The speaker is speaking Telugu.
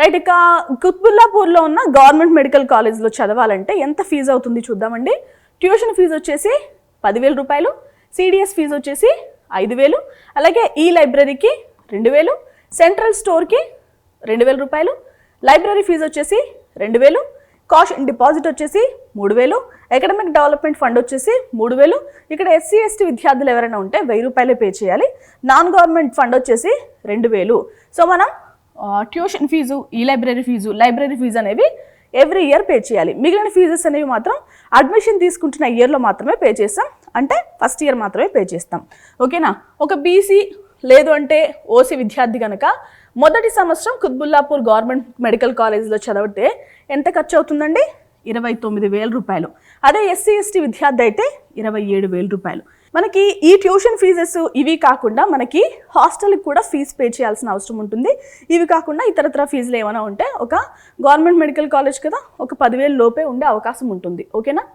రైట్. ఇక కుత్బుల్లాపూర్లో ఉన్న గవర్నమెంట్ మెడికల్ కాలేజ్లో చదవాలంటే ఎంత ఫీజు అవుతుంది చూద్దామండి. ట్యూషన్ ఫీజు వచ్చేసి 10,000 రూపాయలు, సిడిఎస్ ఫీజు వచ్చేసి 5,000, అలాగే ఈ లైబ్రరీకి 2,000, సెంట్రల్ స్టోర్కి 2,000 రూపాయలు, లైబ్రరీ ఫీజు వచ్చేసి 2,000, కాషన్ డిపాజిట్ వచ్చేసి 3,000, అకాడమిక్ డెవలప్మెంట్ ఫండ్ వచ్చేసి 3,000. ఇక్కడ ఎస్సీ ఎస్టీ విద్యార్థులు ఎవరైనా ఉంటే 1,000 రూపాయలే పే చేయాలి. నాన్ గవర్నమెంట్ ఫండ్ వచ్చేసి 2,000. సో మనం ట్యూషన్ ఫీజు, ఈ లైబ్రరీ ఫీజు అనేవి ఎవ్రీ ఇయర్ పే చేయాలి. మిగిలిన ఫీజెస్ అనేవి మాత్రం అడ్మిషన్ తీసుకుంటున్న ఇయర్లో మాత్రమే పే చేస్తాం, అంటే ఫస్ట్ ఇయర్ మాత్రమే పే చేస్తాం. ఓకేనా. ఒక బీసీ లేదు అంటే ఓసీ విద్యార్థి కనుక మొదటి సంవత్సరం కుత్బుల్లాపూర్ గవర్నమెంట్ మెడికల్ కాలేజ్లో చదివితే ఎంత ఖర్చు అవుతుందండి? 29,000 రూపాయలు. అదే ఎస్సీ ఎస్టీ విద్యార్థి అయితే 27,000 రూపాయలు. మనకి ఈ ట్యూషన్ ఫీజెస్ ఇవి కాకుండా మనకి హాస్టల్కి కూడా ఫీజు పే చేయాల్సిన అవసరం ఉంటుంది. ఇవి కాకుండా ఇతరత్ర ఫీజులు ఏమైనా ఉంటే ఒక గవర్నమెంట్ మెడికల్ కాలేజ్ కదా, ఒక 10,000 లోపే ఉండే అవకాశం ఉంటుంది. ఓకేనా.